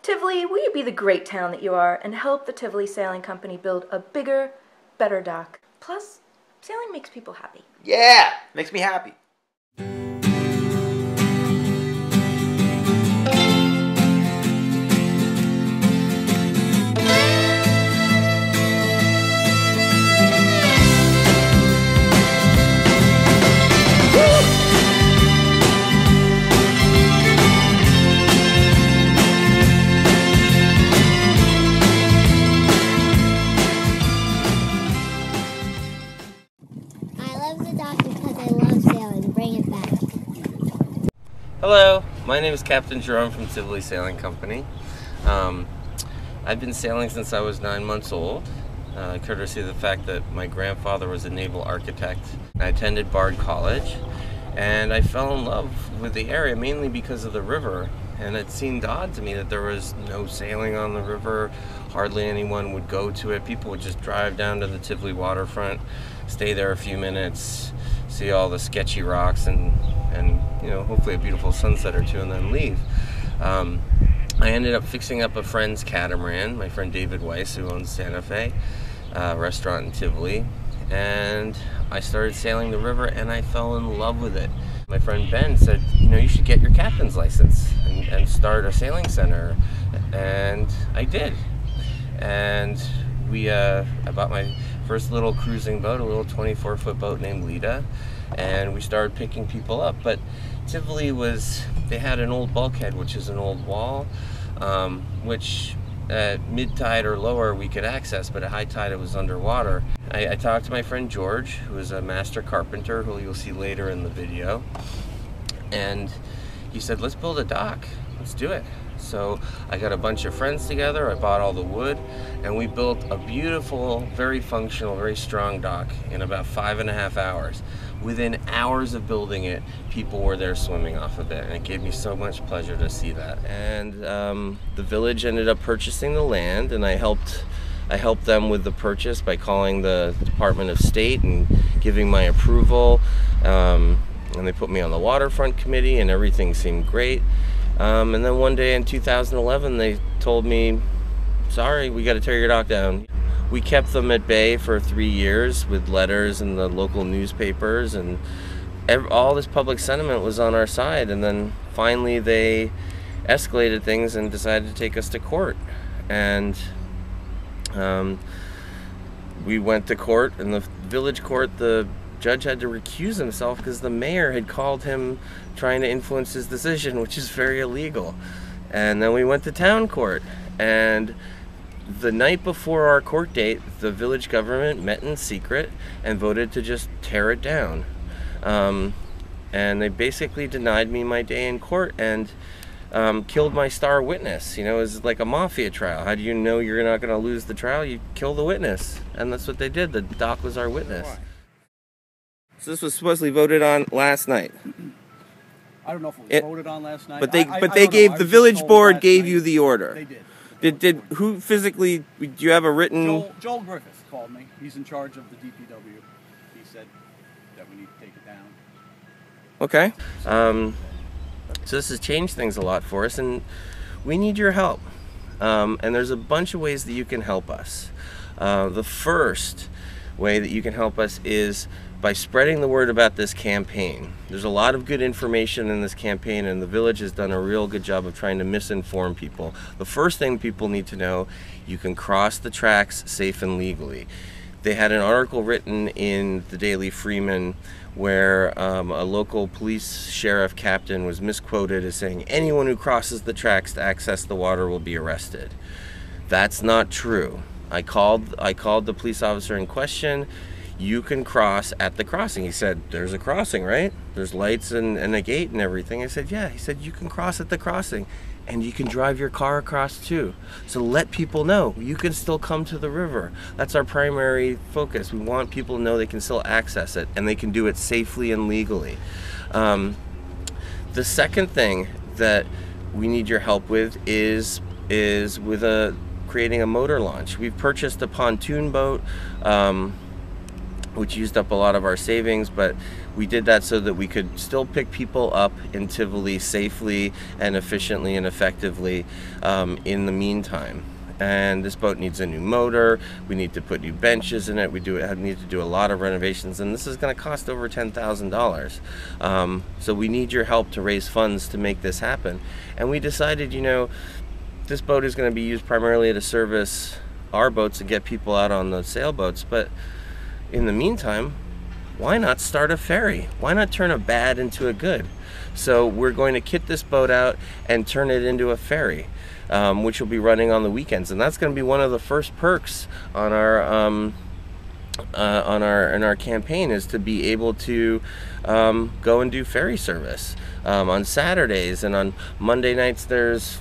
Tivoli, will you be the great town that you are and help the Tivoli Sailing Company build a bigger, better dock? Plus, sailing makes people happy. Yeah, makes me happy. Hello, my name is Captain Jerome from Tivoli Sailing Company. I've been sailing since I was 9 months old, courtesy of the fact that my grandfather was a naval architect. I attended Bard College, and I fell in love with the area mainly because of the river. And it seemed odd to me that there was no sailing on the river. Hardly anyone would go to it. People would just drive down to the Tivoli waterfront, stay there a few minutes, see all the sketchy rocks, and you know, hopefully a beautiful sunset or two, and then leave. I ended up fixing up a friend's catamaran, my friend David Weiss, who owns Santa Fe restaurant in Tivoli, and I started sailing the river and I fell in love with it. My friend Ben said, you know, you should get your captain's license and start a sailing center, and I did. And I bought my first little cruising boat, a little 24-foot boat named Lita, and we started picking people up. But Tivoli they had an old bulkhead, which is an old wall, which at mid-tide or lower we could access, but at high tide it was underwater. I talked to my friend George, who is a master carpenter, who you'll see later in the video, and he said, let's build a dock, let's do it. So I got a bunch of friends together, I bought all the wood, and we built a beautiful, very functional, very strong dock in about 5.5 hours. Within hours of building it, people were there swimming off of it, and it gave me so much pleasure to see that. And the village ended up purchasing the land, and I helped them with the purchase by calling the Department of State and giving my approval. And they put me on the waterfront committee, and everything seemed great. And then one day in 2011, they told me, sorry, we got to tear your dock down. We kept them at bay for 3 years with letters in the local newspapers, and all this public sentiment was on our side. And then finally they escalated things and decided to take us to court. And we went to court, in the village court. The judge had to recuse himself because the mayor had called him trying to influence his decision, which is very illegal. And then we went to town court, and the night before our court date, the village government met in secret and voted to just tear it down. And they basically denied me my day in court and killed my star witness. You know, it was like a mafia trial. How do you know you're not going to lose the trial? You kill the witness. And that's what they did. The dock was our witness. So this was supposedly voted on last night. I don't know if it was voted on last night. But the village board gave you the order. They did. Who physically, do you have a written? Joel Griffith called me. He's in charge of the DPW. He said that we need to take it down. Okay. So this has changed things a lot for us, and we need your help. And there's a bunch of ways that you can help us. The first way that you can help us is by spreading the word about this campaign. There's a lot of good information in this campaign, and the village has done a real good job of trying to misinform people. The first thing people need to know, you can cross the tracks safe and legally. They had an article written in the Daily Freeman where a local police sheriff captain was misquoted as saying, anyone who crosses the tracks to access the water will be arrested. That's not true. I called the police officer in question. You can cross at the crossing. He said, there's a crossing, right? There's lights and a gate and everything. I said, yeah. He said, you can cross at the crossing, and you can drive your car across too. So let people know you can still come to the river. That's our primary focus. We want people to know they can still access it, and they can do it safely and legally. The second thing that we need your help with is with creating a motor launch. We've purchased a pontoon boat. which used up a lot of our savings, but we did that so that we could still pick people up in Tivoli safely and efficiently and effectively in the meantime. And this boat needs a new motor, we need to put new benches in it, we need to do a lot of renovations, and this is going to cost over $10,000. So we need your help to raise funds to make this happen. And we decided, you know, this boat is going to be used primarily to service our boats and get people out on the sailboats, but in the meantime, why not start a ferry? Why not turn a bad into a good? So we're going to kit this boat out and turn it into a ferry, which will be running on the weekends, and that's going to be one of the first perks on our in our campaign, is to be able to go and do ferry service on Saturdays, and on Monday nights there's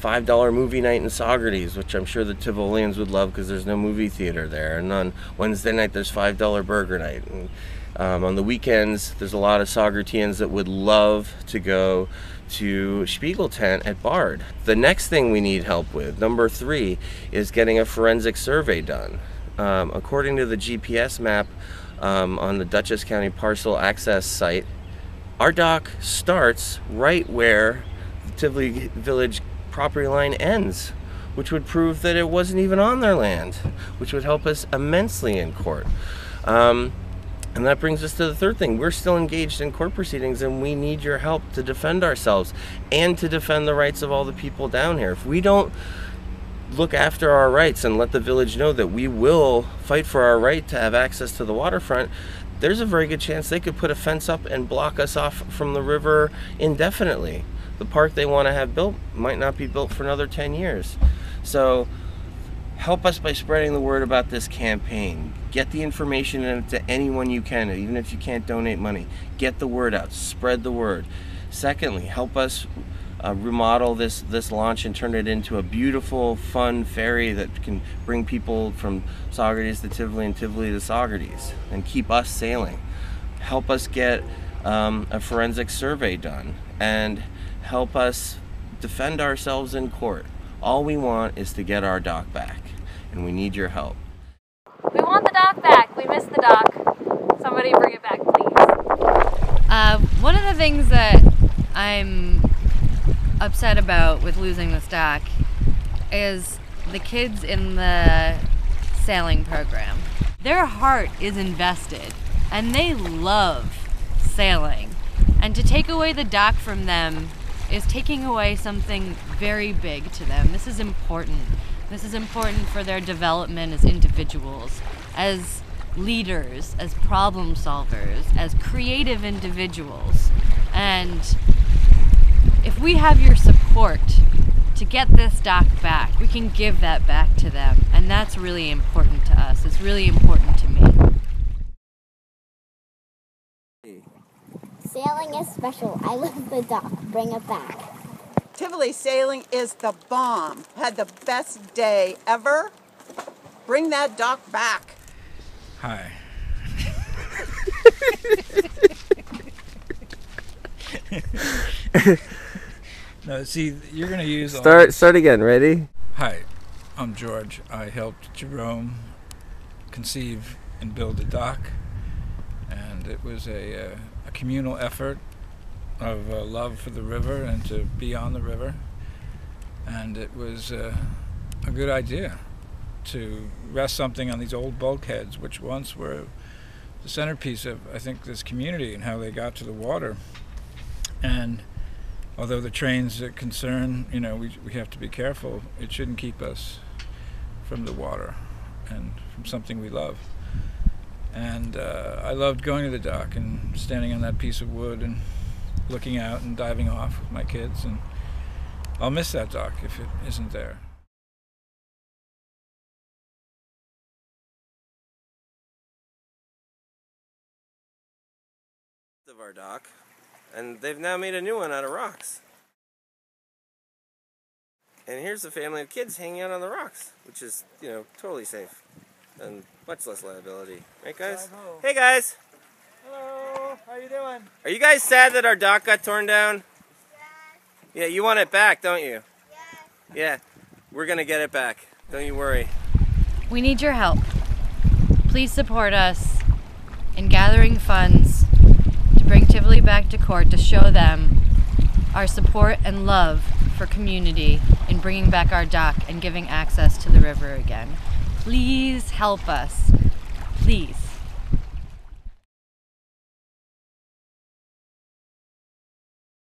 $5 movie night in Saugerties, which I'm sure the Tivolians would love because there's no movie theater there. And on Wednesday night there's $5 burger night. And on the weekends there's a lot of Saugertians that would love to go to Spiegel Tent at Bard. The next thing we need help with, number 3, is getting a forensic survey done. According to the GPS map on the Dutchess County Parcel Access site, our dock starts right where the Tivoli Village property line ends, which would prove that it wasn't even on their land, which would help us immensely in court. And that brings us to the third thing. We're still engaged in court proceedings, and we need your help to defend ourselves and to defend the rights of all the people down here. If we don't look after our rights and let the village know that we will fight for our right to have access to the waterfront, there's a very good chance they could put a fence up and block us off from the river indefinitely. The park they want to have built might not be built for another 10 years. So help us by spreading the word about this campaign. Get the information in to anyone you can, even if you can't donate money. Get the word out, spread the word. Secondly, help us remodel this launch and turn it into a beautiful, fun ferry that can bring people from Saugerties to Tivoli and Tivoli to Saugerties and keep us sailing. Help us get a forensic survey done, and help us defend ourselves in court. All we want is to get our dock back, and we need your help. We want the dock back. We miss the dock. Somebody bring it back, please. One of the things that I'm upset about with losing this dock is the kids in the sailing program. Their heart is invested, and they love sailing. And to take away the dock from them is taking away something very big to them. This is important. This is important for their development as individuals, as leaders, as problem solvers, as creative individuals. And if we have your support to get this dock back, we can give that back to them. And that's really important to us. It's really important to me. Sailing is special. I love the dock. Bring it back. Tivoli sailing is the bomb. Had the best day ever. Bring that dock back. Hi. No, see, you're going to use... Start again, ready? Hi, I'm George. I helped Jerome conceive and build the dock, and it was a communal effort of love for the river and to be on the river, and it was a good idea to rest something on these old bulkheads, which once were the centerpiece of, I think, this community and how they got to the water. And although the trains are concerned, you know, we have to be careful, it shouldn't keep us from the water and from something we love. And I loved going to the dock and standing on that piece of wood and looking out and diving off with my kids, and I'll miss that dock if it isn't there. Of our dock, and they've now made a new one out of rocks. And here's a family of kids hanging out on the rocks, which is, you know, totally safe and much less liability. Right, guys? Hey, guys! Hello! How you doing? Are you guys sad that our dock got torn down? Yeah, you want it back, don't you? Yeah, we're gonna get it back. Don't you worry. We need your help. Please support us. in gathering funds to bring Tivoli back to court to show them our support and love for community in bringing back our dock and giving access to the river again. Please help us. Please.